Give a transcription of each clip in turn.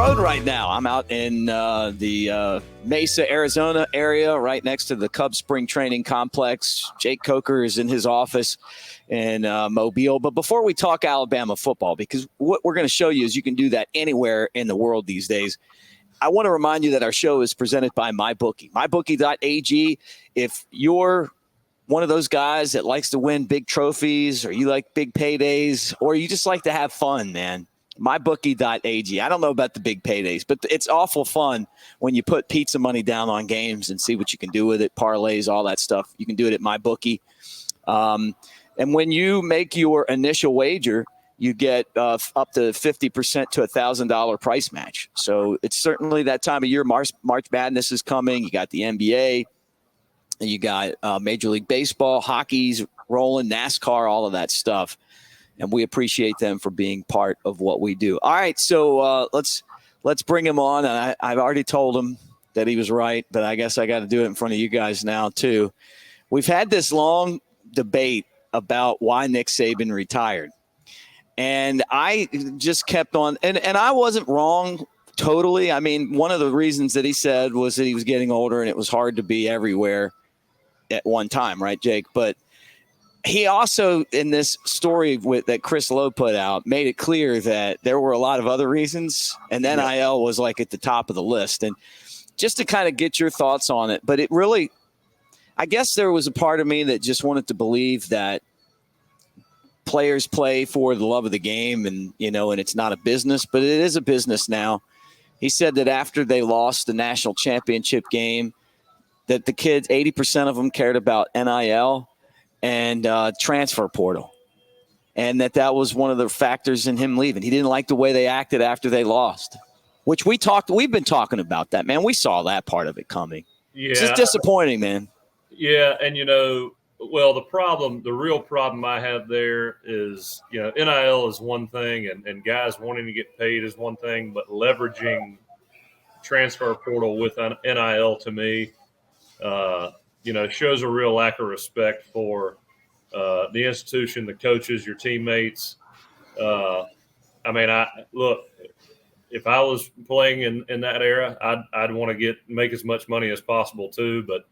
road right now. I'm out in the Mesa, Arizona area, right next to the Cubs spring training complex. Jake Coker is in his office in Mobile. But before we talk Alabama football, because what we're going to show you is you can do that anywhere in the world these days, I want to remind you that our show is presented by MyBookie. MyBookie.ag. If you're one of those guys that likes to win big trophies, or you like big paydays, or you just like to have fun, man, MyBookie.ag. I don't know about the big paydays, but it's awful fun when you put pizza money down on games and see what you can do with it, parlays, all that stuff. You can do it at MyBookie. And when you make your initial wager, you get up to 50% to $1,000 price match. So it's certainly that time of year. March Madness is coming. You got the NBA, and you got Major League Baseball, hockey's rolling, NASCAR, all of that stuff. And we appreciate them for being part of what we do. All right, so let's bring him on. And I've already told him that he was right, but I guess I got to do it in front of you guys now too. We've had this long debate about why Nick Saban retired. And I just kept on, and I wasn't wrong totally. I mean, one of the reasons that he said was that he was getting older and it was hard to be everywhere at one time, right, Jake? But he also, in this story that Chris Lowe put out, made it clear that there were a lot of other reasons, and NIL was like at the top of the list. And just to kind of get your thoughts on it, but it really, I guess there was a part of me that just wanted to believe that players play for the love of the game, and and it's not a business, but it is a business now. He said that after they lost the national championship game, that the kids, 80% of them cared about NIL and transfer portal, and that was one of the factors in him leaving. He didn't like the way they acted after they lost, which we've been talking about that, man. We saw that part of it coming. Yeah. It's just disappointing, man. Yeah, and well, the real problem I have there is, NIL is one thing, and guys wanting to get paid is one thing, but leveraging transfer portal with NIL to me, shows a real lack of respect for the institution, the coaches, your teammates. Look, if I was playing in that era, I'd want to make as much money as possible too, but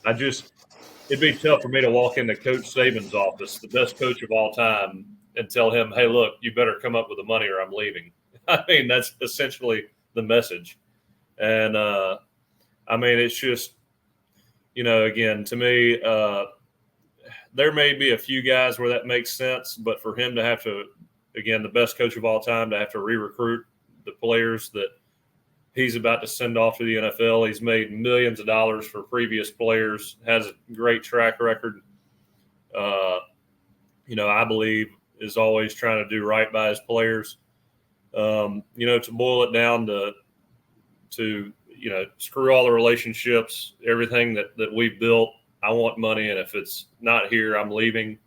it'd be tough for me to walk into Coach Saban's office, the best coach of all time, and tell him, hey, look, you better come up with the money or I'm leaving. I mean, that's essentially the message. And, it's just, again, to me, there may be a few guys where that makes sense, but for him to have to, again, the best coach of all time, to have to re-recruit the players that he's about to send off to the NFL. He's made millions of dollars for previous players, has a great track record. I believe is always trying to do right by his players. To boil it down to screw all the relationships, everything that we've built. I want money, and if it's not here, I'm leaving.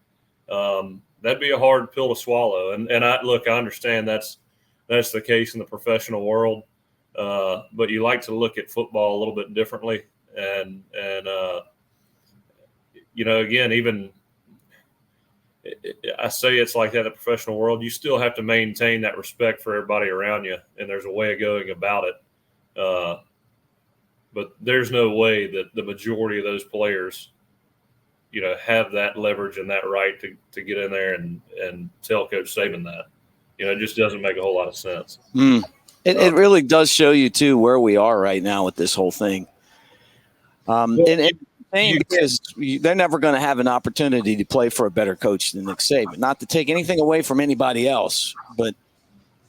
That'd be a hard pill to swallow. And I understand that's the case in the professional world. But you like to look at football a little bit differently. And again, even I say it's like that in the professional world, you still have to maintain that respect for everybody around you. And there's a way of going about it. But there's no way that the majority of those players, have that leverage and that right to get in there and tell Coach Saban that. It just doesn't make a whole lot of sense. It really does show you, too, where we are right now with this whole thing. Because they're never going to have an opportunity to play for a better coach than Nick Saban. Not to take anything away from anybody else, but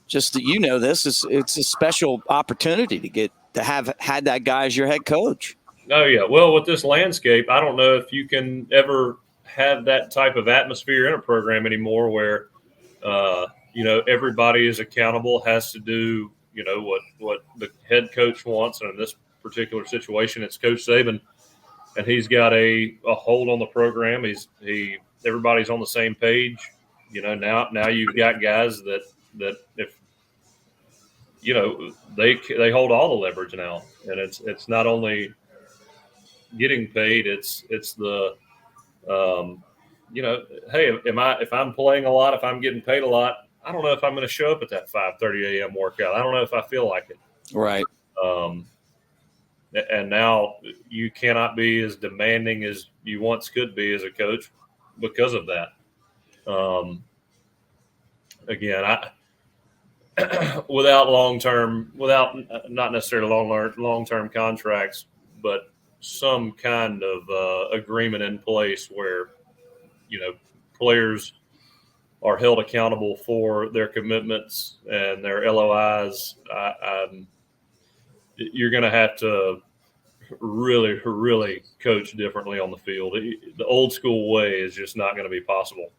just that it's a special opportunity to have had that guy as your head coach. Oh, yeah. Well, with this landscape, I don't know if you can ever have that type of atmosphere in a program anymore where, everybody is accountable, has to do what the head coach wants. And in this particular situation, it's Coach Saban, and he's got a hold on the program. Everybody's on the same page. Now you've got guys that if they hold all the leverage now, and it's not only getting paid, it's the hey, if I'm playing a lot, if I'm getting paid a lot, I don't know if I'm going to show up at that 5:30 a.m. workout. I don't know if I feel like it. Right. And now you cannot be as demanding as you once could be as a coach because of that. Again, without not necessarily long-term contracts, but some kind of agreement in place where, players are held accountable for their commitments and their LOIs. You're going to have to really, really coach differently on the field. The old school way is just not going to be possible.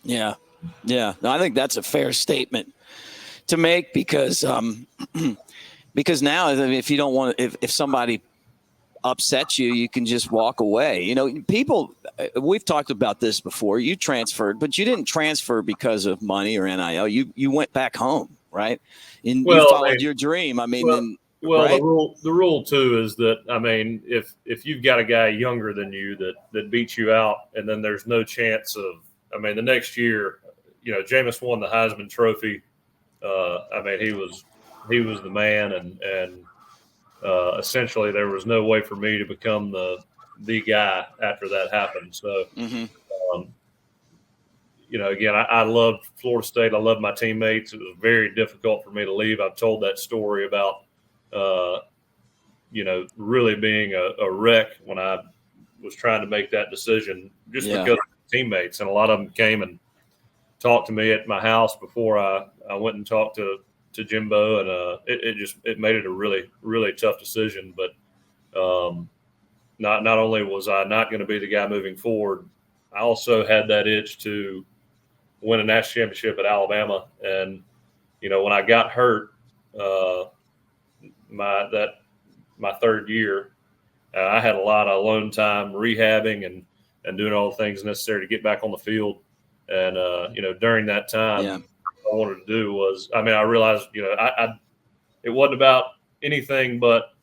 Yeah. Yeah. No, I think that's a fair statement to make because because now, I mean, if you don't want, if somebody upsets you, you can just walk away. People, we've talked about this before. You transferred, but you didn't transfer because of money or NIL. You went back home, right? And you followed your dream. I mean, right? The rule too is that, I mean, if you've got a guy younger than you that beats you out, and then there's no chance of, I mean, the next year, Jameis won the Heisman Trophy. I mean, he was the man, and essentially there was no way for me to become the guy after that happened. So, again, I loved Florida State. I loved my teammates. It was very difficult for me to leave. I've told that story about, really being a wreck when I was trying to make that decision just because of teammates. And a lot of them came and talked to me at my house before I went and talked to Jimbo, and it made it a really, really tough decision. But not only was I not going to be the guy moving forward, I also had that itch to win a national championship at Alabama. And when I got hurt, my third year, I had a lot of alone time rehabbing and doing all the things necessary to get back on the field. And during that time, what I wanted to do was, I mean, I realized, it wasn't about anything but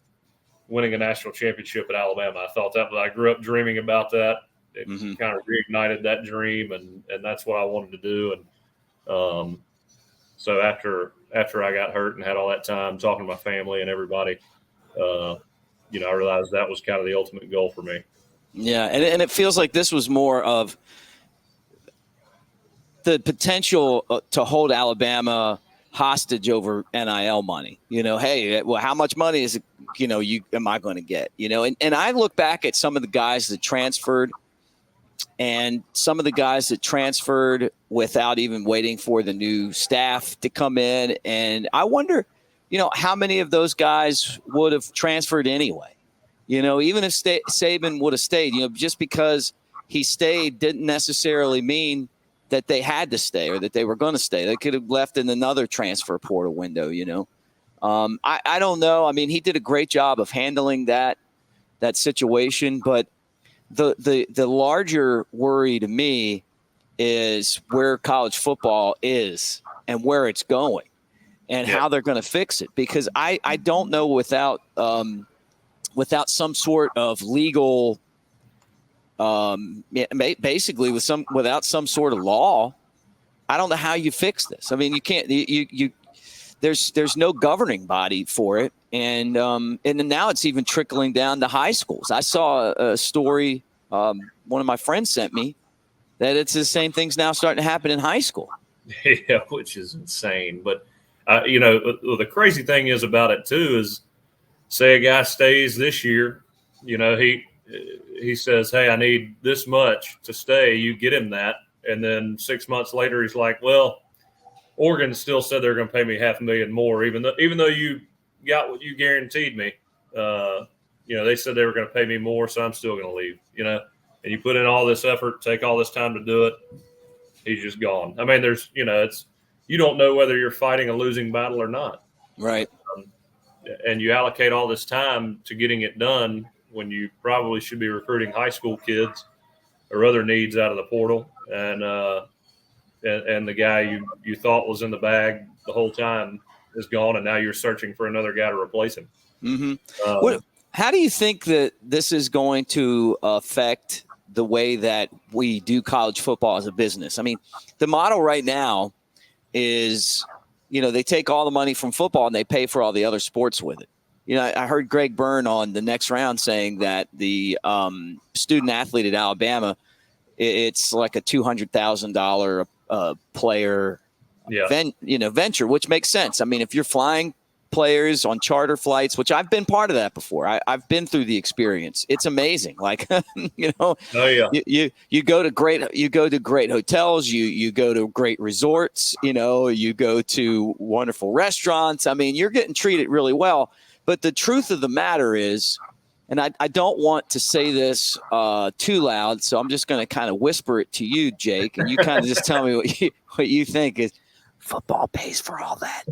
winning a national championship at Alabama. I thought that, I grew up dreaming about that. It kind of reignited that dream, and that's what I wanted to do. And so after I got hurt and had all that time talking to my family and everybody, I realized that was kind of the ultimate goal for me. Yeah, and it feels like this was more of the potential to hold Alabama hostage over NIL money. Hey, well, how much money is it, am I going to get? And I look back at some of the guys that transferred and some of the guys that transferred without even waiting for the new staff to come in. And I wonder, how many of those guys would have transferred anyway? Even if Saban would have stayed, just because he stayed didn't necessarily mean that they had to stay or that they were going to stay. They could have left in another transfer portal window, I don't know. I mean, he did a great job of handling that situation, but the larger worry to me is where college football is and where it's going and how they're going to fix it. Because I don't know without some sort of legal, basically without some sort of law, I don't know how you fix this. I mean, you can't. There's no governing body for it, and now it's even trickling down to high schools. I saw a story one of my friends sent me that it's the same thing's now starting to happen in high school. Yeah, which is insane. But the crazy thing is about it too is, say a guy stays this year, he says, hey, I need this much to stay. You get him that. And then 6 months later, he's like, well, Oregon still said they're going to pay me $500,000 more, even though you got what you guaranteed me. They said they were going to pay me more, so I'm still going to leave, and you put in all this effort, take all this time to do it. He's just gone. I mean, there's, you don't know whether you're fighting a losing battle or not. Right. And you allocate all this time to getting it done when you probably should be recruiting high school kids or other needs out of the portal. And the guy you thought was in the bag the whole time is gone, and now you're searching for another guy to replace him. Mm-hmm. How do you think that this is going to affect the way that we do college football as a business? I mean, the model right now is, they take all the money from football and they pay for all the other sports with it. I heard Greg Byrne on the next round saying that the student athlete at Alabama, it's like a $200,000 player venture, which makes sense. I mean, if you're flying players on charter flights, which I've been part of that before, I've been through the experience. It's amazing. Like, Oh yeah. you go to great hotels, you go to great resorts, you go to wonderful restaurants. I mean, you're getting treated really well. But the truth of the matter is, and I don't want to say this too loud, so I'm just going to kind of whisper it to you, Jake, and you kind of just tell me what you think is football pays for all that.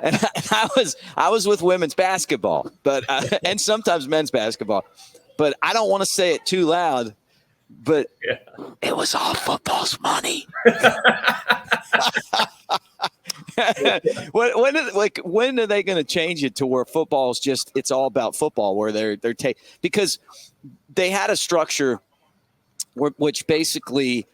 And I was with women's basketball, but and sometimes men's basketball, but I don't want to say it too loud. But it was all football's money. When are they going to change it to where football is just, it's all about football, where they're because they had a structure which basically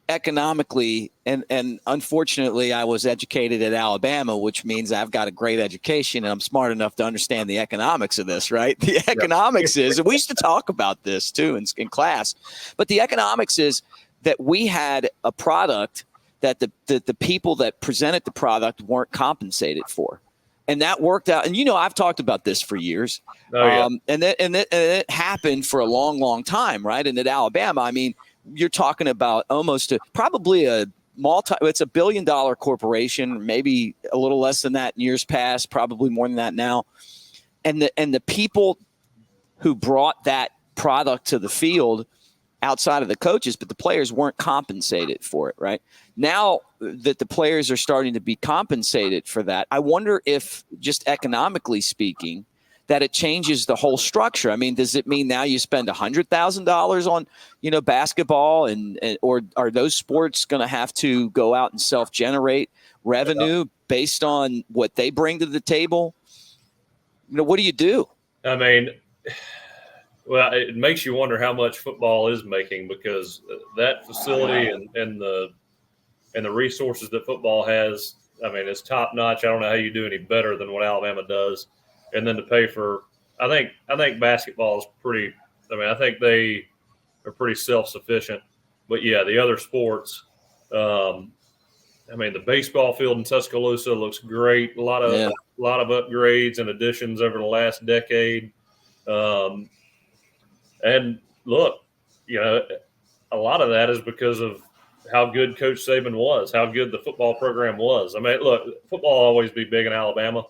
economically, and unfortunately I was educated at Alabama, which means I've got a great education and I'm smart enough to understand the economics of this, right? The economics is, and we used to talk about this too in class, but the economics is that we had a product that the people that presented the product weren't compensated for. And that worked out. And, I've talked about this for years. And it happened for a long, long time, right? And at Alabama, I mean, you're talking about almost probably it's a $1 billion corporation, maybe a little less than that in years past, probably more than that now. And the people who brought that product to the field outside of the coaches, but the players weren't compensated for it, right? Now that the players are starting to be compensated for that, I wonder if, just economically speaking, that it changes the whole structure. I mean, does it mean now you spend $100,000 on, basketball, or are those sports going to have to go out and self-generate revenue based on what they bring to the table? What do you do? I mean, well, it makes you wonder how much football is making, because that facility and the resources that football has, I mean, it's top notch. I don't know how you do any better than what Alabama does. And then to pay for, I think basketball is pretty. I mean, I think they are pretty self-sufficient. But yeah, the other sports. I mean, the baseball field in Tuscaloosa looks great. A lot of upgrades and additions over the last decade. And look, a lot of that is because of how good Coach Saban was, how good the football program was. I mean, look, football will always be big in Alabama,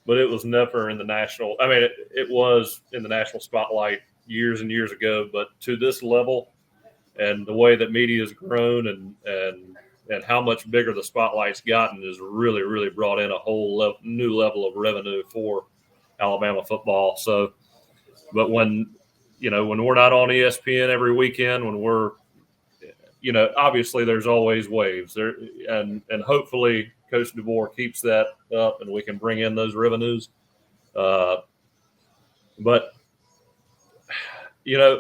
but it was never in the national. I mean, it was in the national spotlight years and years ago, but to this level and the way that media has grown and how much bigger the spotlight's gotten is really, really brought in a whole new level of revenue for Alabama football. So, but when we're not on ESPN every weekend, when we're, obviously there's always waves there, and hopefully Coach DeBoer keeps that up and we can bring in those revenues. But,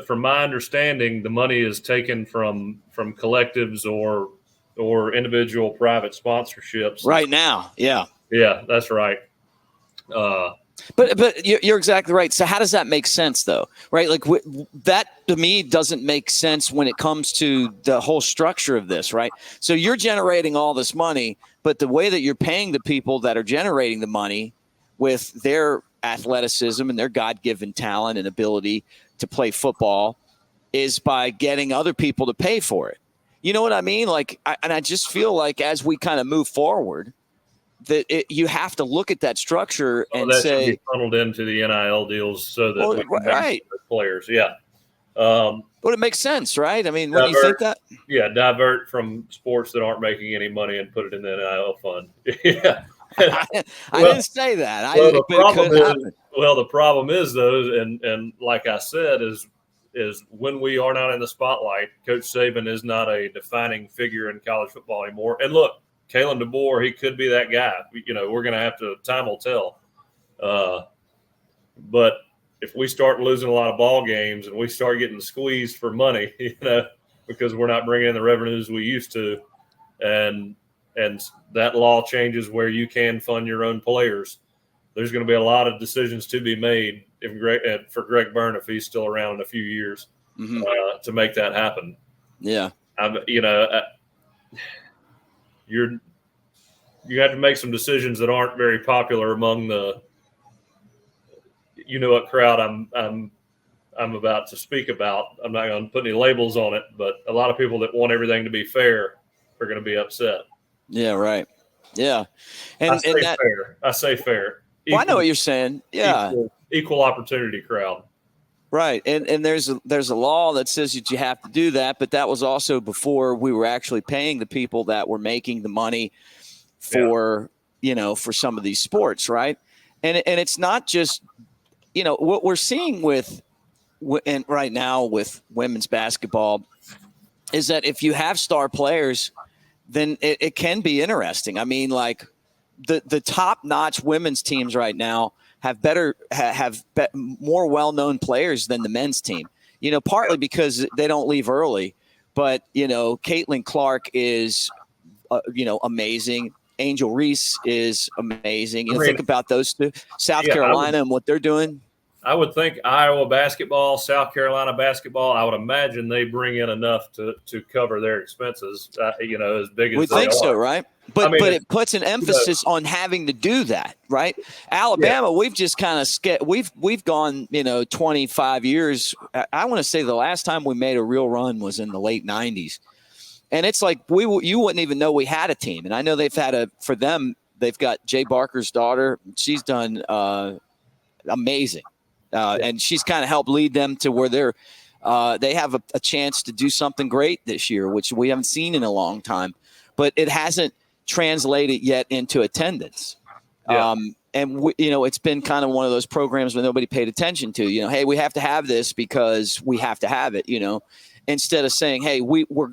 from my understanding, the money is taken from collectives or individual private sponsorships right now. Yeah. Yeah, that's right. But you're exactly right. So how does that make sense, though? Right? Like that to me doesn't make sense when it comes to the whole structure of this, right? So you're generating all this money, but the way that you're paying the people that are generating the money with their athleticism and their God-given talent and ability to play football is by getting other people to pay for it. You know what I mean? Like, I just feel like as we kind of move forward, that you have to look at that structure and that say, should be funneled into the NIL deals so that we can right, players. Yeah. But it makes sense, right? I mean, when you think that, divert from sports that aren't making any money and put it in the NIL fund. Yeah. I didn't say that. The problem is though, and like I said, is when we are not in the spotlight, Coach Saban is not a defining figure in college football anymore. And look, Kalen DeBoer, he could be that guy. We're going to have to, time will tell. But if we start losing a lot of ball games and we start getting squeezed for money, because we're not bringing in the revenues we used to, and and that law changes where you can fund your own players, there's going to be a lot of decisions to be made for Greg Byrne, if he's still around in a few years, to make that happen. Yeah. You have to make some decisions that aren't very popular among the, what crowd I'm about to speak about. I'm not going to put any labels on it, but a lot of people that want everything to be fair are going to be upset. Yeah, right. Yeah. I say fair. Well, I know what you're saying. Yeah. Equal opportunity crowd. Right. And there's a law that says that you have to do that, but that was also before we were actually paying the people that were making the money for, for some of these sports, right? And it's not just, what we're seeing right now with women's basketball is that if you have star players, then it can be interesting. I mean, like the top-notch women's teams right now have more well-known players than the men's team. Partly because they don't leave early, but Caitlin Clark is amazing. Angel Reese is amazing. Think about those two. South Carolina and what they're doing. I would think Iowa basketball, South Carolina basketball, I would imagine they bring in enough to cover their expenses, as big as we they think are. So, right? But it puts an emphasis on having to do that, right? Alabama, we've just kind of we've gone, 25 years. I want to say the last time we made a real run was in the late 90s. And it's like you wouldn't even know we had a team. And I know they've got Jay Barker's daughter. She's done amazing. And she's kind of helped lead them to where they have a chance to do something great this year, which we haven't seen in a long time. But it hasn't translated yet into attendance. Yeah. It's been kind of one of those programs where nobody paid attention to. Hey, we have to have this because we have to have it. Instead of saying, hey,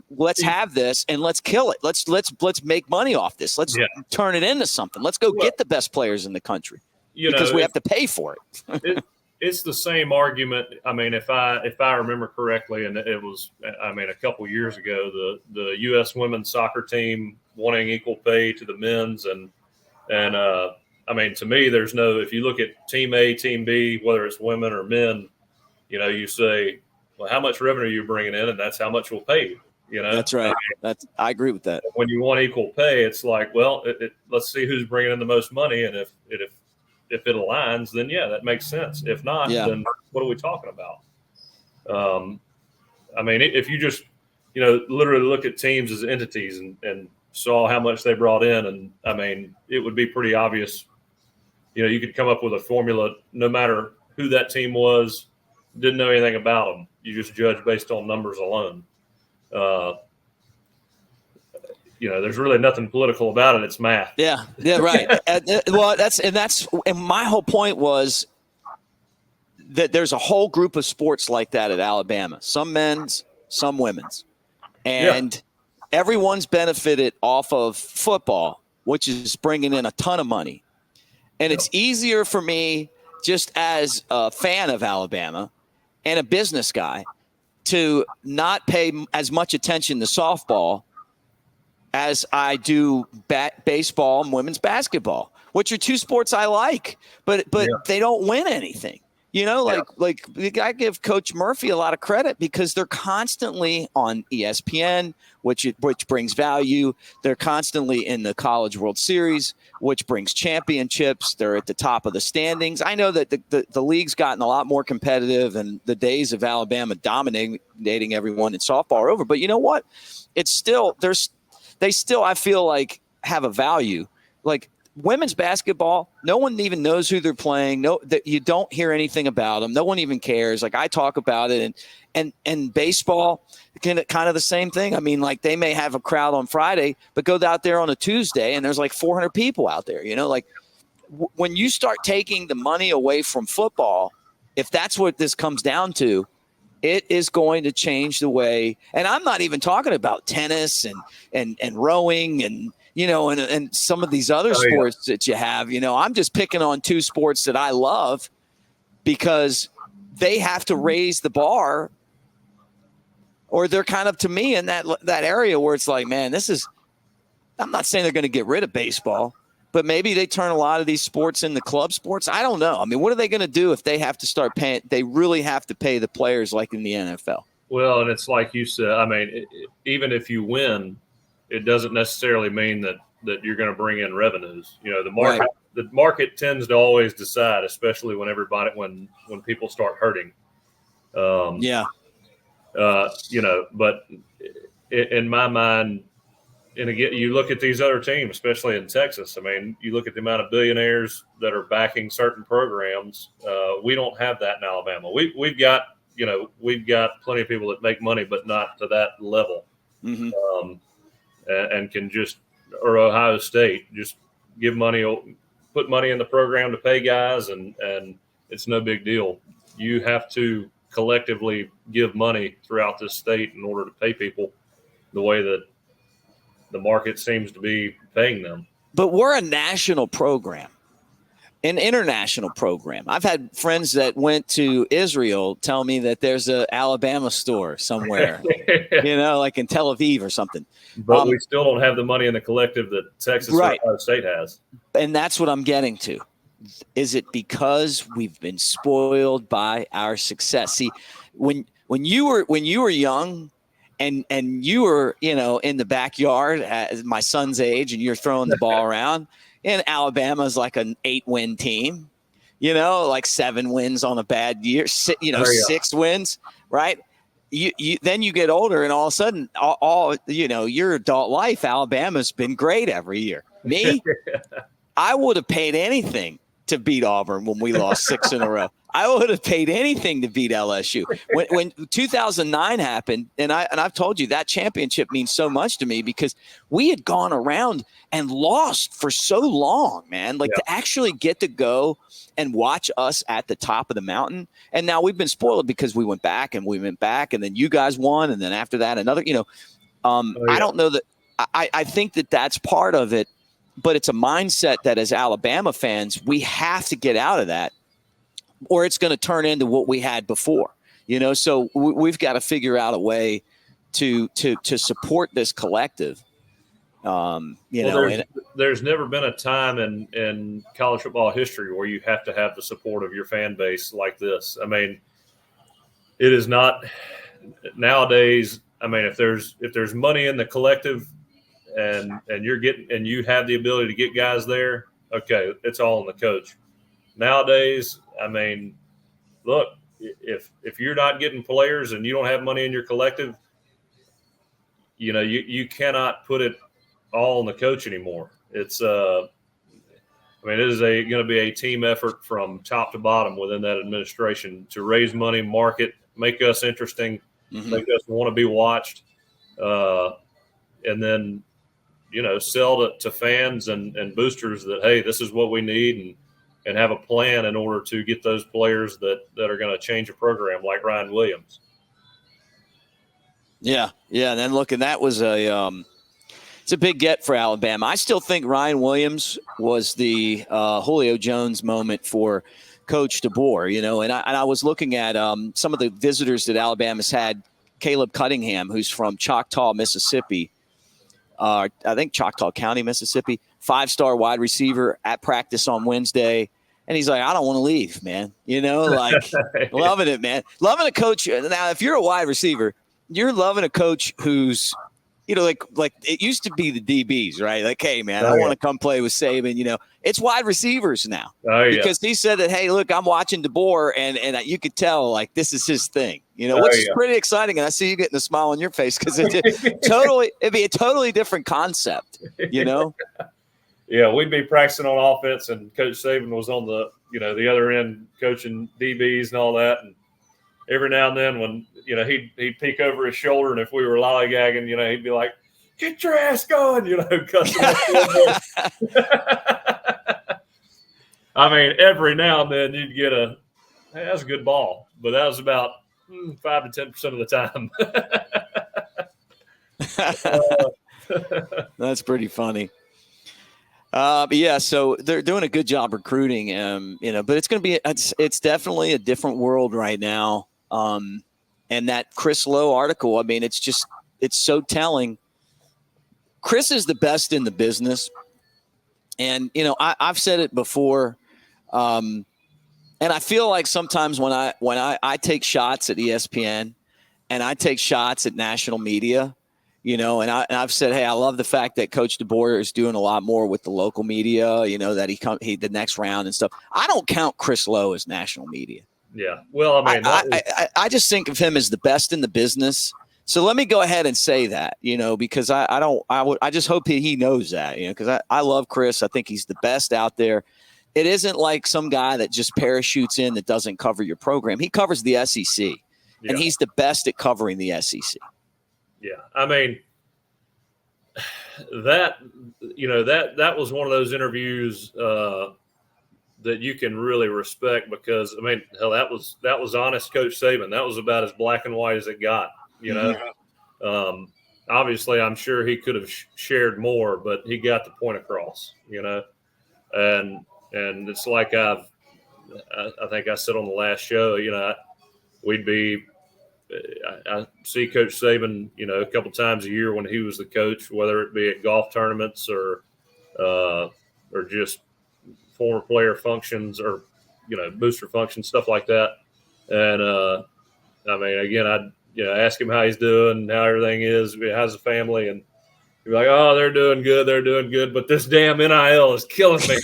let's have this and let's kill it. Let's make money off this. Let's turn it into something. Let's go get the best players in the country because we have to pay for it. It's the same argument. I mean, if I remember correctly, and it was, a couple years ago, the U.S. women's soccer team wanting equal pay to the men's, and to me, there's no. If you look at Team A, Team B, whether it's women or men, you say, well, how much revenue are you bringing in, and that's how much we'll pay you. That's right. I agree with that. When you want equal pay, it's like, well, let's see who's bringing in the most money, and if it aligns, then that makes sense. If not, then what are we talking about? If you just, literally look at teams as entities and saw how much they brought in, and it would be pretty obvious. You could come up with a formula, no matter who that team was, didn't know anything about them. You just judge based on numbers alone. There's really nothing political about it. It's math. Yeah, right. And my whole point was that there's a whole group of sports like that at Alabama. Some men's, some women's, and everyone's benefited off of football, which is bringing in a ton of money. And it's easier for me, just as a fan of Alabama and a business guy, to not pay as much attention to softball as I do baseball and women's basketball, which are two sports I like, but they don't win anything. I give Coach Murphy a lot of credit because they're constantly on ESPN, which brings value. They're constantly in the College World Series, which brings championships. They're at the top of the standings. I know that the league's gotten a lot more competitive, and the days of Alabama dominating everyone in softball are over. But you know what? It's still they still, I feel like, have a value. Like women's basketball, no one even knows who they're playing. That you don't hear anything about them. No one even cares. Like I talk about it, and baseball, kind of the same thing. They may have a crowd on Friday, but go out there on a Tuesday, and there's like 400 people out there. When you start taking the money away from football, if that's what this comes down to, it is going to change the way. And I'm not even talking about tennis and rowing and some of these other sports that you have. I'm just picking on two sports that I love because they have to raise the bar, or they're kind of, to me, in that area where it's like, man, this is I'm not saying they're going to get rid of baseball, but maybe they turn a lot of these sports into club sports. I don't know. I mean, what are they going to do if they have to start paying? They really have to pay the players like in the NFL. Well, and it's like you said. I mean, even if you win, it doesn't necessarily mean that you're going to bring in revenues. You know, the market tends to always decide, especially when people start hurting. You know, but in my mind, and again, you look at these other teams, especially in Texas. I mean, you look at the amount of billionaires that are backing certain programs. We don't have that in Alabama. We've got plenty of people that make money, but not to that level. Mm-hmm. And can just, or Ohio State, just put money in the program to pay guys, and it's no big deal. You have to collectively give money throughout this state in order to pay people the way that the market seems to be paying them. But we're a national program, an international program. I've had friends that went to Israel tell me that there's an Alabama store somewhere, like in Tel Aviv or something. But we still don't have the money in the collective that Texas or Ohio State has. And that's what I'm getting to. Is it because we've been spoiled by our success? See, when you were young, and you were, in the backyard at my son's age, and you're throwing the ball around, and Alabama's like an 8-win team, like 7 wins on a bad year, 6 wins, right? You then you get older, and all of a sudden, all your adult life, Alabama's been great every year. Me, I would have paid anything to beat Auburn when we lost 6 in a row. I would have paid anything to beat LSU. When 2009 happened, and I've told you that championship means so much to me because we had gone around and lost for so long, man. To actually get to go and watch us at the top of the mountain. And now we've been spoiled because we went back, and then you guys won, and then after that another. I don't know that. I think that that's part of it, but it's a mindset that as Alabama fans we have to get out of that, or it's going to turn into what we had before, so we've got to figure out a way to support this collective. There's never been a time in college football history where you have to have the support of your fan base like this. I mean, it is not nowadays. I mean, if there's money in the collective and you have the ability to get guys there, okay, it's all on the coach. Nowadays, I mean, look, if you're not getting players and you don't have money in your collective, you cannot put it all on the coach anymore. It's it is going to be a team effort from top to bottom within that administration to raise money, market, make us interesting, make us want to be watched, and then sell to fans and boosters that, hey, this is what we need, and have a plan in order to get those players that are going to change a program like Ryan Williams. Yeah. And then look, and that was it's a big get for Alabama. I still think Ryan Williams was the Julio Jones moment for Coach DeBoer, and I was looking at some of the visitors that Alabama's had. Caleb Cunningham, who's from Choctaw, Mississippi. I think Choctaw County, Mississippi, 5-star wide receiver at practice on Wednesday. And he's like, I don't want to leave, man. Loving it, man. Loving a coach. Now, if you're a wide receiver, you're loving a coach who's, like it used to be the DBs, right? Like, hey, man, I want to come play with Saban. It's wide receivers now. Because he said that, hey, look, I'm watching DeBoer, and you could tell, like, this is his thing, which is pretty exciting. And I see you getting a smile on your face because it'd be a totally different concept, Yeah, we'd be practicing on offense, and Coach Saban was on the other end coaching DBs and all that. And every now and then when, he'd peek over his shoulder, and if we were lollygagging, he'd be like, get your ass going, cussing us. I mean, every now and then you'd get hey, that's a good ball. But that was about 5 to 10% of the time. That's pretty funny. But yeah, so they're doing a good job recruiting, but it's definitely a different world right now. And that Chris Lowe article, I mean, it's so telling. Chris is the best in the business. And, I've said it before. And I feel like sometimes when I take shots at ESPN and I take shots at national media, and I've said, hey, I love the fact that Coach DeBoer is doing a lot more with the local media, that he the next round and stuff. I don't count Chris Lowe as national media. Yeah. Well, I mean, I just think of him as the best in the business. So let me go ahead and say that, because I just hope he knows that, because I love Chris. I think he's the best out there. It isn't like some guy that just parachutes in that doesn't cover your program. He covers the SEC, and he's the best at covering the SEC. Yeah. I mean, that was one of those interviews that you can really respect because, I mean, hell, that was honest Coach Saban. That was about as black and white as it got, Obviously, I'm sure he could have shared more, but he got the point across, and it's like I think I said on the last show, I see Coach Saban, a couple times a year when he was the coach, whether it be at golf tournaments or just former player functions or, booster functions, stuff like that. And, I mean, again, I'd, ask him how he's doing, how everything is, how's the family, and he'd be like, oh, they're doing good, but this damn NIL is killing me.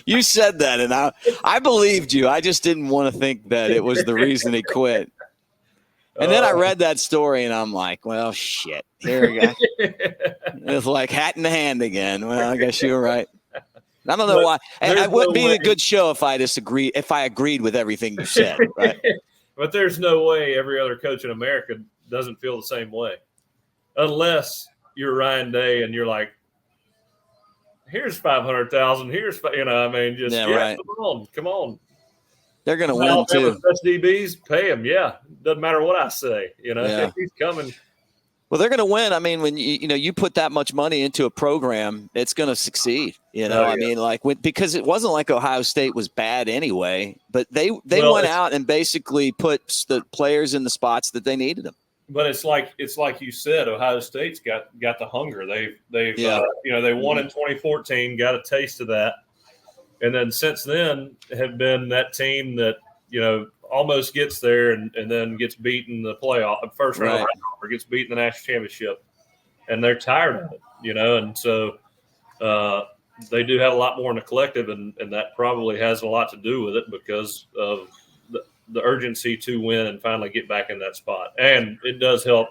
You said that, and I believed you. I just didn't want to think that it was the reason he quit. And then I read that story, and I'm like, well, shit. Here we go. It's like hat in the hand again. Well, I guess you were right. I don't know why. It wouldn't be a good show if I agreed with everything you said, right? But there's no way every other coach in America doesn't feel the same way. Unless you're Ryan Day and you're like, here's 500,000. Here's, right. Come on. They're going to win too. Best DBs, pay him. Yeah, doesn't matter what I say. He's coming. Well, they're going to win. I mean, when you put that much money into a program, it's going to succeed. I mean, because it wasn't like Ohio State was bad anyway, but they went out and basically put the players in the spots that they needed them. But it's like you said, Ohio State's got the hunger. They won in 2014, got a taste of that, and then since then have been that team that almost gets there and then gets beaten in the playoff, first round, or gets beaten in the national championship, and they're tired of it, and so they do have a lot more in the collective, and that probably has a lot to do with it because of the urgency to win and finally get back in that spot. And it does help,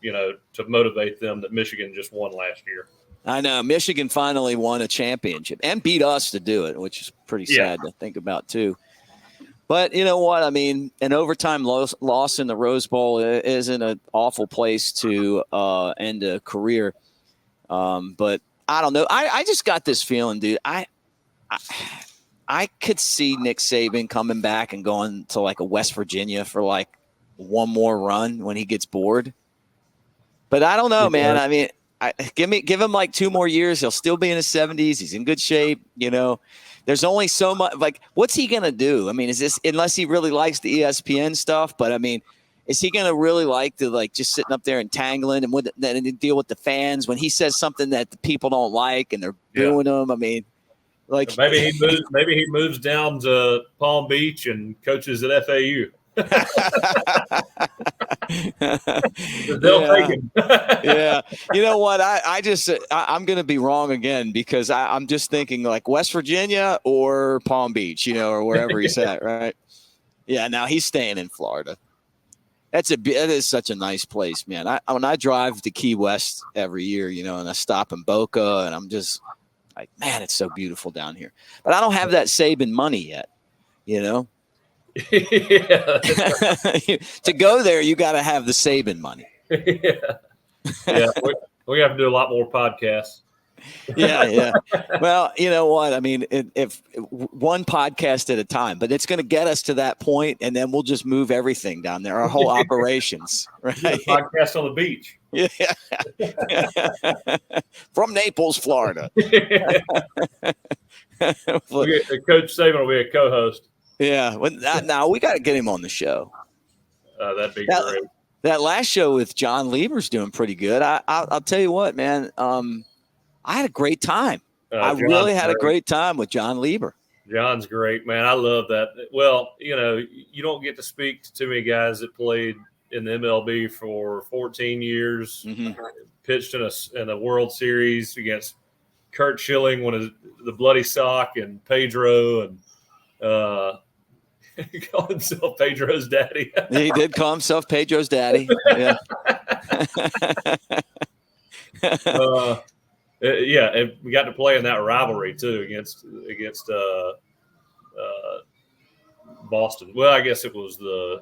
to motivate them that Michigan just won last year. I know. Michigan finally won a championship and beat us to do it, which is pretty sad to think about too. But you know what? I mean, an overtime loss in the Rose Bowl isn't an awful place to end a career. But I don't know. I just got this feeling, dude. I could see Nick Saban coming back and going to like a West Virginia for like one more run when he gets bored. But I don't know, man. I mean, give him like 2 more years. He'll still be in his 70s. He's in good shape. There's only so much. Like, what's he gonna do? I mean, is this unless he really likes the ESPN stuff? But I mean, is he gonna really like to like just sitting up there and tangling and deal with the fans when he says something that the people don't like and they're booing him? I mean. Like maybe he moves down to Palm Beach and coaches at FAU. They'll take him. Yeah. You know what? I'm going to be wrong again because I'm just thinking like West Virginia or Palm Beach, or wherever he's at, right? Yeah. Now he's staying in Florida. That is such a nice place, man. When I drive to Key West every year, and I stop in Boca and I'm just like, man, it's so beautiful down here. But I don't have that Saban money yet, Yeah. To go there, you got to have the Saban money. Yeah. We have to do a lot more podcasts. Yeah. Well, you know what? I mean, if one podcast at a time, but it's going to get us to that point, and then we'll just move everything down there, our whole operations, right? Podcast on the beach. Yeah. From Naples, Florida. Coach Saban will be a co-host. Yeah. Now we got to get him on the show. That'd be great. That last show with John Lieber's doing pretty good. I'll tell you what, man. I had a great time. I really had a great time with John Lieber. John's great, man. I love that. Well, you don't get to speak to too many guys that played in the MLB for 14 years, pitched in a World Series against Kurt Schilling, the bloody sock, and Pedro, and he called himself Pedro's daddy. He did call himself Pedro's daddy. Yeah. Yeah, and we got to play in that rivalry too against Boston. Well, I guess it was the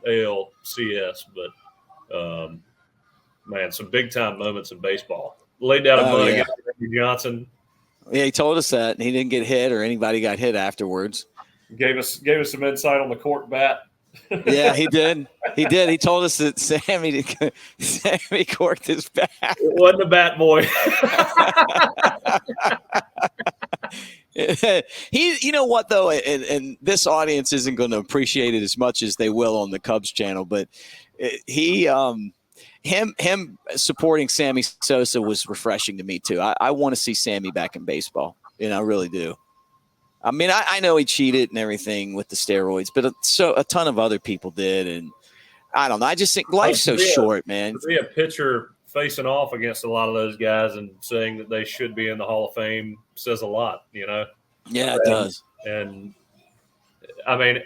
ALCS, but man, some big time moments in baseball. Laid down a bunt against Randy Johnson. Yeah, he told us that, and he didn't get hit or anybody got hit afterwards. Gave us some insight on the cork bat. Yeah, he did. He did. He told us that Sammy corked his bat. It wasn't a bat boy. You know what though, and this audience isn't going to appreciate it as much as they will on the Cubs channel, but him supporting Sammy Sosa was refreshing to me too. I want to see Sammy back in baseball, and I really do. I mean, I know he cheated and everything with the steroids, but a ton of other people did, and I don't know. I just think life's so short, man. To be a pitcher facing off against a lot of those guys and saying that they should be in the Hall of Fame says a lot, Yeah, it does. And I mean,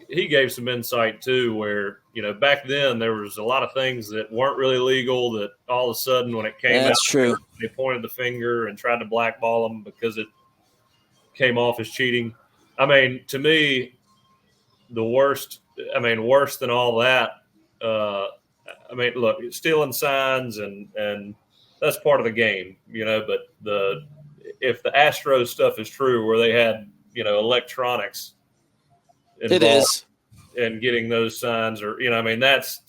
he gave some insight too, where back then there was a lot of things that weren't really legal that all of a sudden when it came out, that's true. They pointed the finger and tried to blackball him because it came off as cheating. I mean, to me, worse than all that. I mean, look, stealing signs and that's part of the game, but if the Astros stuff is true where they had, electronics involved, it is, and getting those signs or, I mean, that's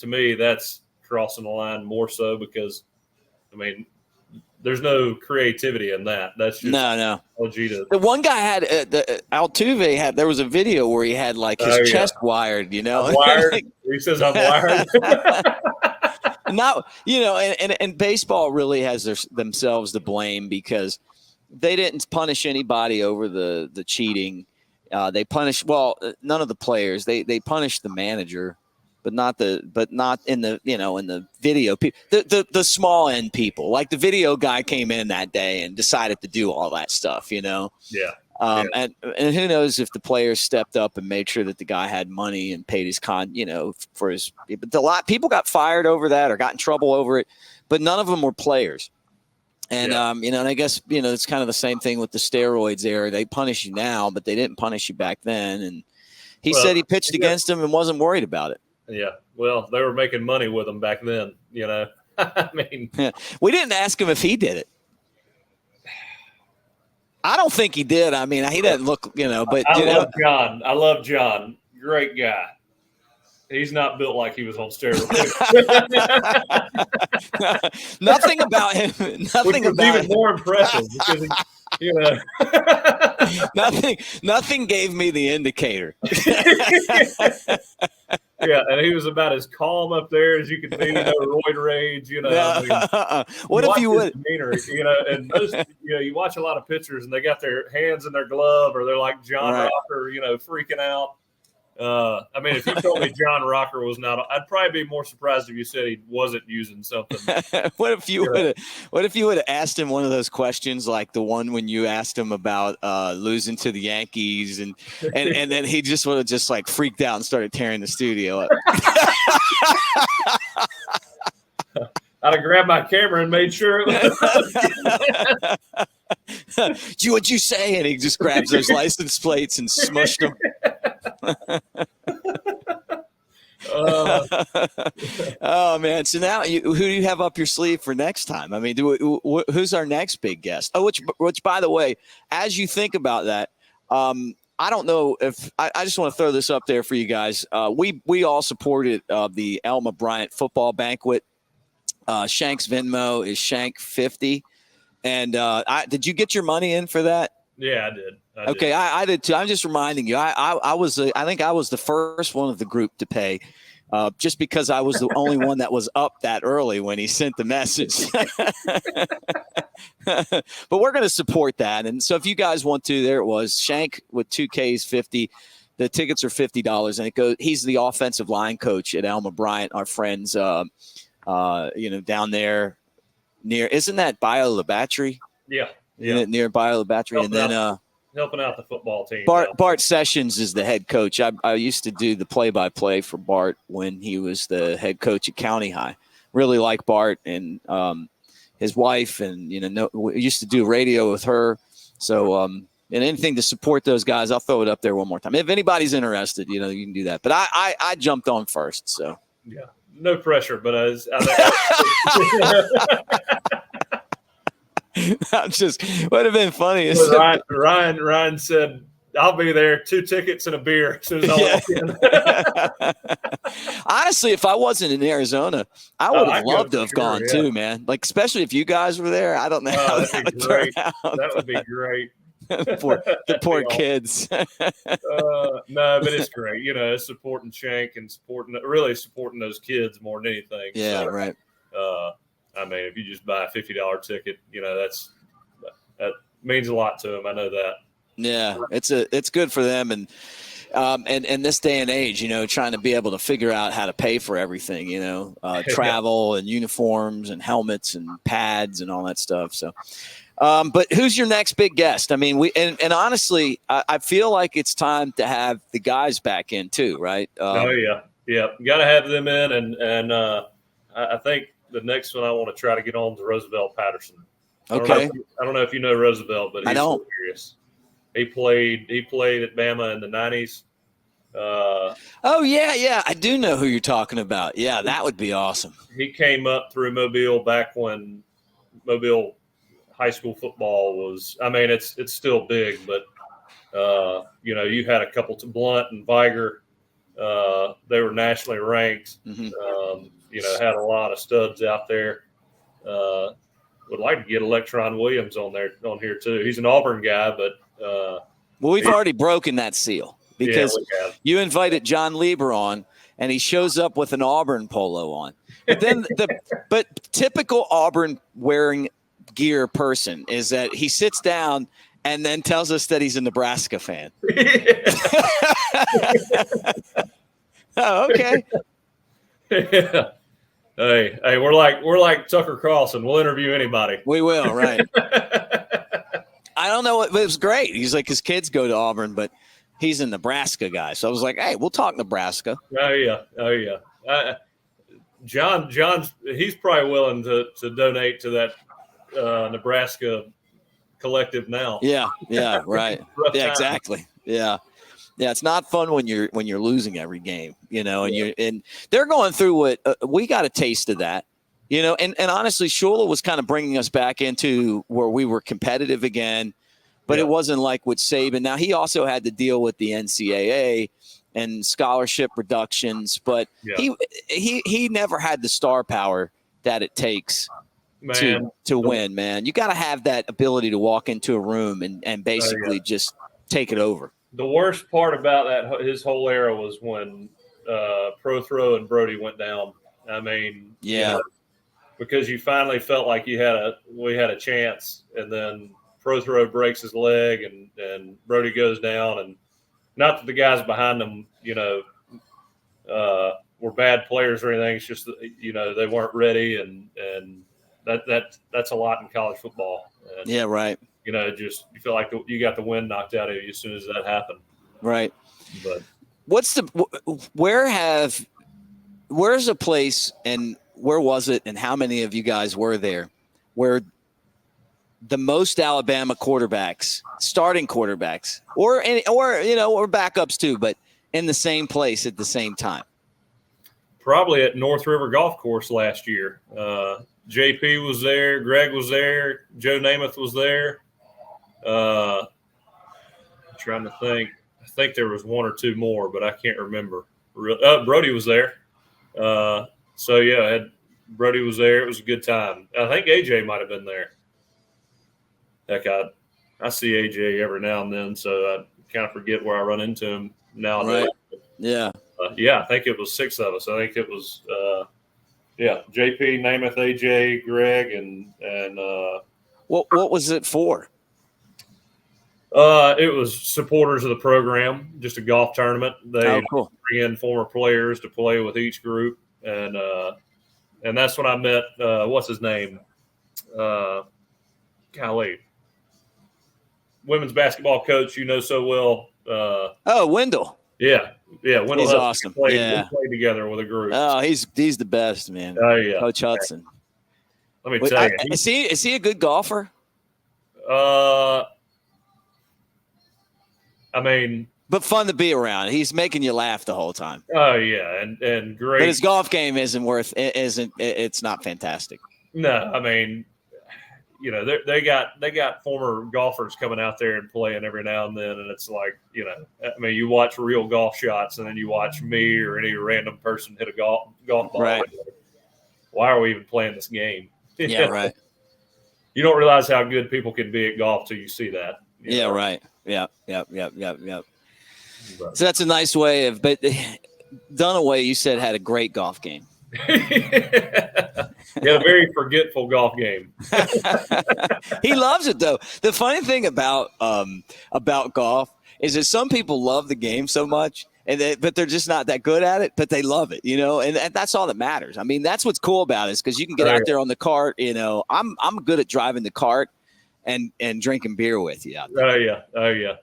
crossing the line more so because, I mean, there's no creativity in that. That's just no. The one guy had Altuve there was a video where he had like his chest wired. I'm wired. He says I'm wired. Now and baseball really has themselves to blame because they didn't punish anybody over the cheating. They punished none of the players. They punished the manager. But not in the in the video people, the small end people, like the video guy came in that day and decided to do all that stuff, Yeah. And who knows if the players stepped up and made sure that the guy had money and paid his for his. But a lot of people got fired over that or got in trouble over it, but none of them were players. And and I guess it's kind of the same thing with the steroids era. They punish you now, but they didn't punish you back then. And he said he pitched against him and wasn't worried about it. Yeah, well, they were making money with him back then, I mean, we didn't ask him if he did it. I don't think he did. I mean, he doesn't look, but John. I love John. Great guy. He's not built like he was on steroids. Nothing about him. Nothing Which was about even him. more impressive because Nothing gave me the indicator. Yeah, and he was about as calm up there as you could be, roid rage, I mean, what if you would? Demeanor, and most, you watch a lot of pitchers and they got their hands in their glove or they're like John Rocker, freaking out. I mean, if you told me John Rocker was not, I'd probably be more surprised if you said he wasn't using something. What if you would have asked him one of those questions like the one when you asked him about losing to the Yankees and then he just would have just like freaked out and started tearing the studio up. I'd have grabbed my camera and made sure it was. What'd you say? And he just grabs those license plates and smushed them. Oh man! So now, who do you have up your sleeve for next time? I mean, who's our next big guest? Oh, which, by the way, as you think about that, I don't know if I just want to throw this up there for you guys. We all supported the Elma Bryant football banquet. Shank's Venmo is Shank50, and did you get your money in for that? Yeah, I did. I did too. I'm just reminding you. I think I was the first one of the group to pay just because I was the only one that was up that early when he sent the message. But we're going to support that. And so if you guys want to, there it was. Shank with 2Ks 50. The tickets are $50, and it goes. He's the offensive line coach at Elma Bryant, our friends, down there near. Isn't that Bio La Battery? Yeah. Near Bio La Battery, and then helping out the football team. Bart Sessions is the head coach. I used to do the play-by-play for Bart when he was the head coach at County High. Really like Bart and his wife, and we used to do radio with her. So and anything to support those guys, I'll throw it up there one more time. If anybody's interested, you can do that. But I jumped on first, so yeah, no pressure. But just would have been funny. Ryan said, "I'll be there. 2 tickets and a beer as soon as I walk in." Honestly, if I wasn't in Arizona, I would have loved to have gone too, man. Like, especially if you guys were there. I don't know how that would turn out. That would be great. the poor kids. No, but it's great. It's supporting Shank and supporting those kids more than anything. Yeah, so, right. I mean, if you just buy a $50 ticket, that means a lot to them. I know that. Yeah, it's good for them, and this day and age, trying to be able to figure out how to pay for everything, travel and uniforms and helmets and pads and all that stuff. So, but who's your next big guest? I mean, and honestly, I feel like it's time to have the guys back in too, right? Oh yeah, got to have them in, and I think the next one I want to try to get on is Roosevelt Patterson. Okay. I don't know if you know Roosevelt, but he's hilarious. He played at Bama in the 90s. Oh yeah, I do know who you're talking about. Yeah, that would be awesome. He came up through Mobile back when Mobile high school football was. I mean, it's still big, but you had a couple to Blunt and Viger. They were nationally ranked. Mm-hmm. Had a lot of studs out there. Would like to get Electron Williams on here too. He's an Auburn guy, but we've already broken that seal because you invited John Lieber on, and he shows up with an Auburn polo on. But then but typical Auburn wearing gear person is that he sits down and then tells us that he's a Nebraska fan. Oh, okay. Yeah. Hey, we're like Tucker Carlson. We'll interview anybody. We will, right? I don't know. It was great. He's like, his kids go to Auburn, but he's a Nebraska guy. So I was like, hey, we'll talk Nebraska. Oh yeah. John, he's probably willing to donate to that Nebraska collective now. Yeah, right. Yeah, exactly. Yeah. Yeah, it's not fun when you're losing every game, and they're going through what we got a taste of that, and honestly, Shula was kind of bringing us back into where we were competitive again, but it wasn't like with Saban. Now, he also had to deal with the NCAA and scholarship reductions, but he never had the star power that it takes to win, man. You got to have that ability to walk into a room and basically just take it over. The worst part about his whole era was when Prothro and Brody went down. I mean, because you finally felt like we had a chance, and then Prothro breaks his leg, and Brody goes down, and not that the guys behind him, were bad players or anything. It's just that, they weren't ready, and that's a lot in college football. And, yeah, right. Just you feel like you got the wind knocked out of you as soon as that happened. Right. But where's a place, and where was it, and how many of you guys were there, where the most Alabama quarterbacks, starting quarterbacks, or backups too, but in the same place at the same time? Probably at North River Golf Course last year. JP was there. Greg was there. Joe Namath was there. I'm trying to think. I think there was one or two more, but I can't remember. Brody was there. Brody was there. It was a good time. I think AJ might have been there. Heck, I see AJ every now and then, so I kind of forget where I run into him nowadays. Right. Yeah. I think it was 6 of us. I think it was JP, Namath, AJ, Greg, and what was it for? It was supporters of the program, just a golf tournament. They cool. bring in former players to play with each group, and that's when I met what's his name, golly, women's basketball coach you know so well. Wendell. Yeah. Wendell he's awesome. We played together with a group. Oh, he's the best, man. Oh yeah, Coach Hudson. Let me tell you, is he a good golfer? I mean, but fun to be around. He's making you laugh the whole time. Oh yeah, and great. But his golf game it's not fantastic. No, I mean, you know, they got former golfers coming out there and playing every now and then, and it's like, you know, I mean, you watch real golf shots, and then you watch me or any random person hit a golf ball. Right. Why are we even playing this game? Yeah, right. You don't realize how good people can be at golf till you see that. Yeah, know? Right. Yep. So that's a nice way of, but Dunaway, you said, had a great golf game. Yeah, a very forgetful golf game. He loves it though. The funny thing about golf is that some people love the game so much, but they're just not that good at it. But they love it, you know, and that's all that matters. I mean, that's what's cool about it, is because you can get out there on the cart. You know, I'm good at driving the cart and drinking beer with you out there. Oh yeah.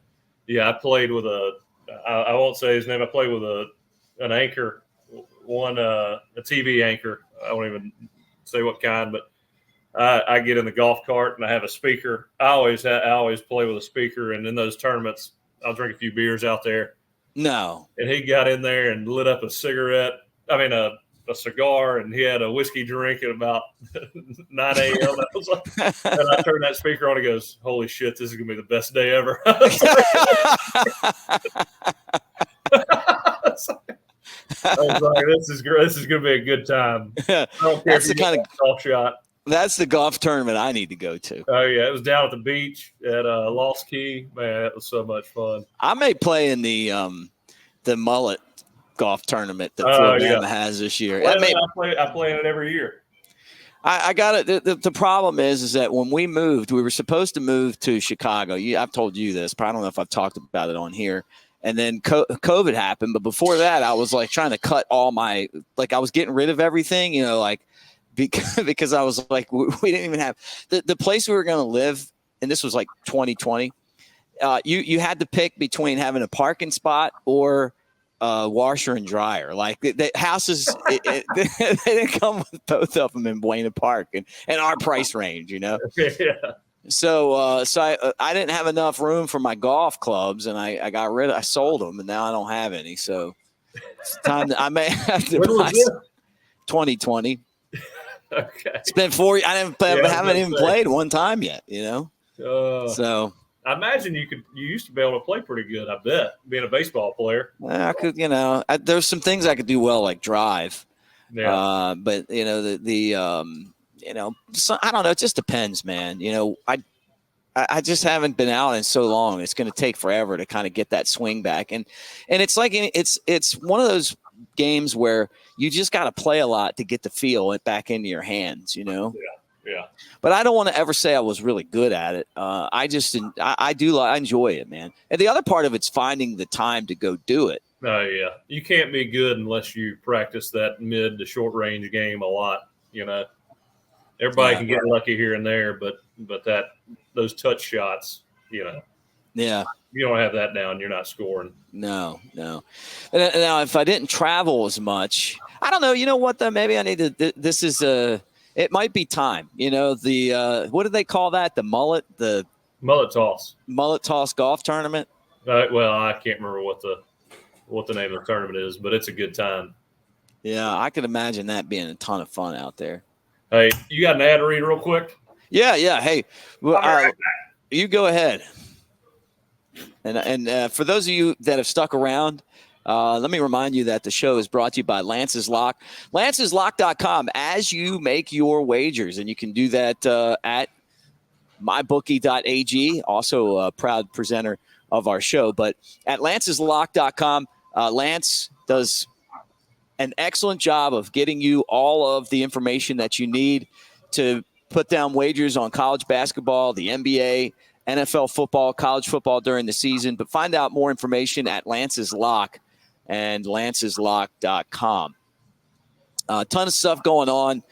I played with I won't say his name. I played with an anchor. A TV anchor. I won't even say what kind, but I get in the golf cart and I have a speaker. I always play with a speaker, and in those tournaments, I'll drink a few beers out there. No. And he got in there and lit up a cigar, and he had a whiskey drink at about 9 a.m. And I turned that speaker on. He goes, "Holy shit, this is gonna be the best day ever." I was like, "This is great. This is going to be a good time." I don't care if you get a golf shot. That's the golf tournament I need to go to. Oh yeah, it was down at the beach at Lost Key. Man, it was so much fun. I may play in the mullet golf tournament that Florida has this year. I play in it every year. I got it. The problem is that when we moved, we were supposed to move to Chicago. I've told you this, but I don't know if I've talked about it on here. And then COVID happened. But before that, I was like trying to cut all my, like I was getting rid of everything, you know, like because I was like, we didn't even have the place we were going to live. And this was like 2020. You had to pick between having a parking spot or washer and dryer. Like the houses, they didn't come with both of them in Buena Park and our price range, you know? Yeah. So I didn't have enough room for my golf clubs, and I sold them, and now I don't have any. So it's time I may have to buy 2020. Okay. It's been 4 years. I haven't even played one time yet, you know? So I imagine you used to be able to play pretty good, I bet, being a baseball player. I could, you know, there's some things I could do well, like drive. Yeah. But you know, you know, so, I don't know. It just depends, man. You know, I just haven't been out in so long. It's going to take forever to kind of get that swing back. And it's like, it's one of those games where you just got to play a lot to get the feel it back into your hands, you know? Yeah. But I don't want to ever say I was really good at it. I enjoy it, man. And the other part of it's finding the time to go do it. Oh yeah. You can't be good unless you practice that mid to short range game a lot, you know? Everybody can get lucky here and there, but those touch shots, you know. Yeah. You don't have that down, you're not scoring. No. And now, if I didn't travel as much, I don't know. You know what, though? Maybe I need to – this is it might be time. You know, the what do they call that? The mullet toss. Mullet toss golf tournament? Well, I can't remember what the name of the tournament is, but it's a good time. Yeah, I could imagine that being a ton of fun out there. Hey, you got an ad to read real quick? Yeah. Hey, well, you go ahead. And for those of you that have stuck around, let me remind you that the show is brought to you by Lance's Lock. Lance'sLock.com as you make your wagers. And you can do that at mybookie.ag, also a proud presenter of our show. But at Lance'sLock.com, Lance does an excellent job of getting you all of the information that you need to put down wagers on college basketball, the NBA, NFL football, college football during the season. But find out more information at Lance's Lock and lanceslock.com. A ton of stuff going on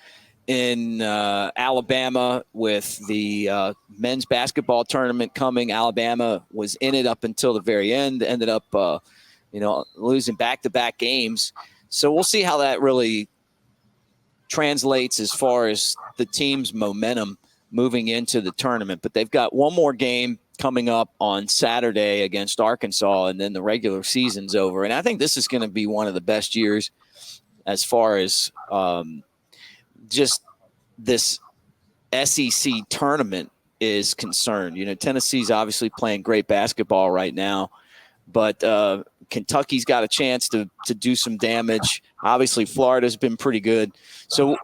in Alabama with the men's basketball tournament coming. Alabama was in it up until the very end, ended up losing back-to-back games. So we'll see how that really translates as far as the team's momentum moving into the tournament. But they've got one more game coming up on Saturday against Arkansas, and then the regular season's over. And I think this is going to be one of the best years as far as just this SEC tournament is concerned. Tennessee's obviously playing great basketball right now, but Kentucky's got a chance to do some damage. Obviously, Florida's been pretty good. So,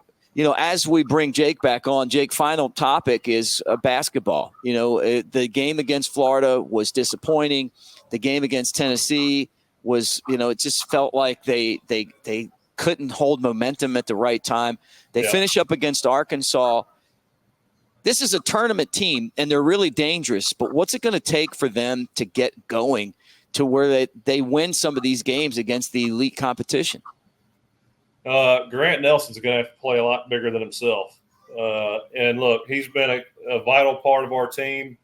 as we bring Jake back on, Jake, final topic is basketball. The game against Florida was disappointing. The game against Tennessee was, it just felt like they couldn't hold momentum at the right time. They finish up against Arkansas. This is a tournament team, and they're really dangerous. But what's it going to take for them to get going to where they win some of these games against the elite competition? Grant Nelson's going to have to play a lot bigger than himself. And look, he's been a vital part of our team,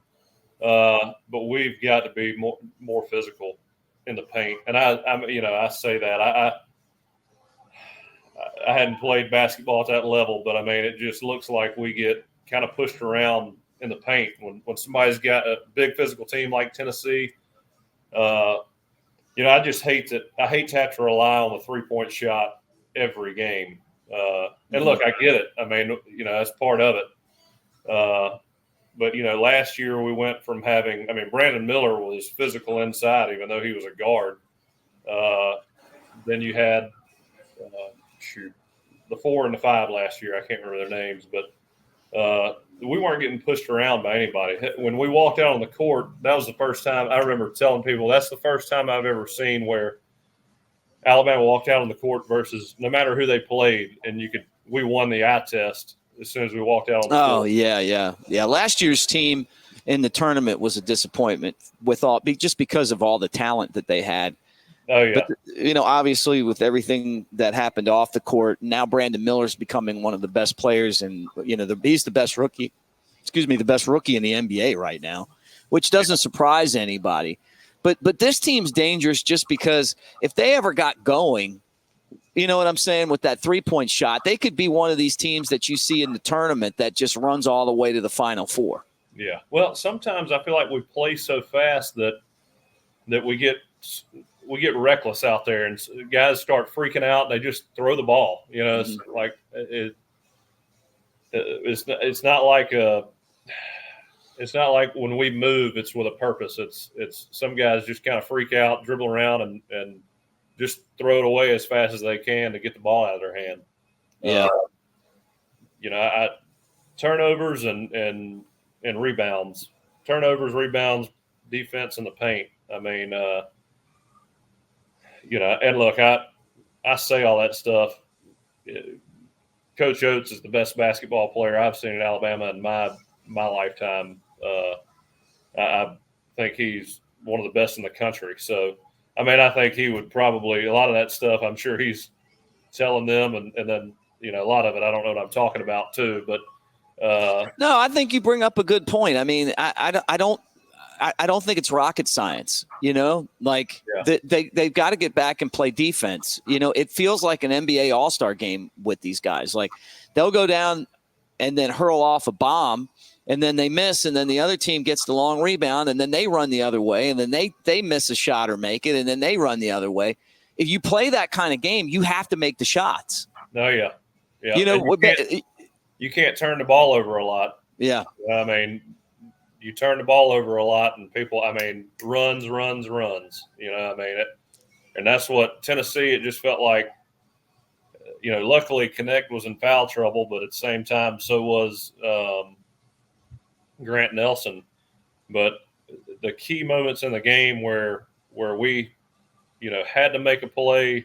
but we've got to be more physical in the paint. And I say that I hadn't played basketball at that level, but I mean, it just looks like we get kind of pushed around in the paint when somebody's got a big physical team like Tennessee. I just hate to have to rely on the 3-point shot every game. And look, I get it. I mean, that's part of it. But last year we went from having, Brandon Miller was physical inside, even though he was a guard. Then you had, the 4 and the 5 last year. I can't remember their names, but we weren't getting pushed around by anybody. When we walked out on the court, that was the first time I remember telling people that's the first time I've ever seen where Alabama walked out on the court versus no matter who they played, and we won the eye test as soon as we walked out on the court. Oh, yeah. Last year's team in the tournament was a disappointment just because of all the talent that they had. Oh, yeah. But, obviously with everything that happened off the court, now Brandon Miller's becoming one of the best players, and, he's the best rookie in the NBA right now, which doesn't surprise anybody. But this team's dangerous just because if they ever got going, you know what I'm saying, with that 3-point shot, they could be one of these teams that you see in the tournament that just runs all the way to the Final Four. Yeah. Well, sometimes I feel like we play so fast that we get reckless out there, and guys start freaking out. They just throw the ball. It's like it's not like it's not like when we move, it's with a purpose. It's some guys just kind of freak out, dribble around, and just throw it away as fast as they can to get the ball out of their hand. Yeah. Turnovers and rebounds, defense in the paint. I mean, and look, I say all that stuff. Coach Oates is the best basketball player I've seen in Alabama in my lifetime. I think he's one of the best in the country. So, I think he would probably – a lot of that stuff I'm sure he's telling them, and then, a lot of it I don't know what I'm talking about too. But no, I think you bring up a good point. I mean, I don't think it's rocket science, they've got to get back and play defense. It feels like an NBA All-Star game with these guys. Like, they'll go down and then hurl off a bomb, and then they miss, and then the other team gets the long rebound, and then they run the other way, and then they miss a shot or make it, and then they run the other way. If you play that kind of game, you have to make the shots. Oh, yeah. You can't turn the ball over a lot. Yeah. You turn the ball over a lot, and people, runs. And that's what Tennessee, it just felt like, luckily Connect was in foul trouble, but at the same time, so was Grant Nelson. But the key moments in the game where we, had to make a play,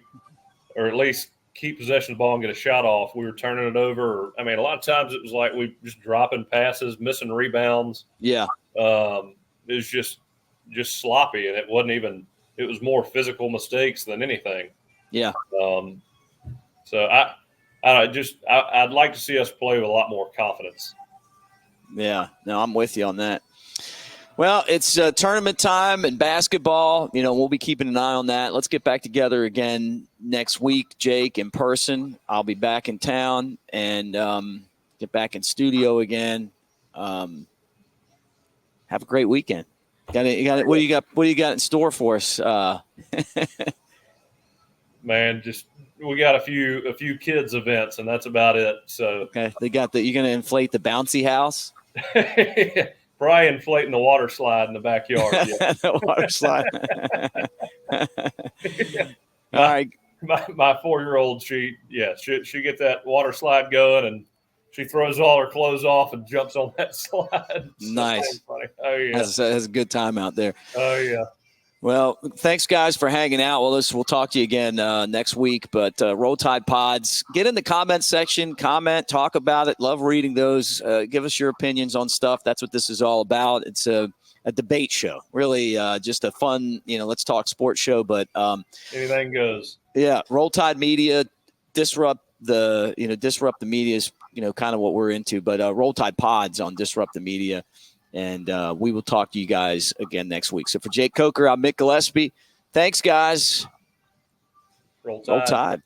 or at least keep possession of the ball and get a shot off, we were turning it over. I mean, a lot of times it was like we just dropping passes, missing rebounds. Yeah. It was just sloppy, and it wasn't even – it was more physical mistakes than anything. Yeah. So I'd like to see us play with a lot more confidence. Yeah, no, I'm with you on that. Well, it's tournament time and basketball. You know, we'll be keeping an eye on that. Let's get back together again next week, Jake, in person. I'll be back in town and get back in studio again. Have a great weekend. What do you got in store for us? Man, we got a few kids events, and that's about it. So okay, you're going to inflate the bouncy house. Probably inflating the water slide in the backyard. Yeah. The water slide. All right. My 4-year-old, she get that water slide going, and she throws all her clothes off and jumps on that slide. Nice. Funny. Oh yeah, has a good time out there. Oh yeah. Well, thanks guys for hanging out with us. We'll talk to you again next week. But Roll Tide Pods, get in the comment section, comment, talk about it. Love reading those. Give us your opinions on stuff. That's what this is all about. It's a debate show, really, just a fun, let's talk sports show. But anything goes. Yeah, Roll Tide Media, disrupt the media is kind of what we're into. But Roll Tide Pods on Disrupt the Media. And we will talk to you guys again next week. So for Jake Coker, I'm Mick Gillispie. Thanks, guys. Roll Tide. Roll Tide.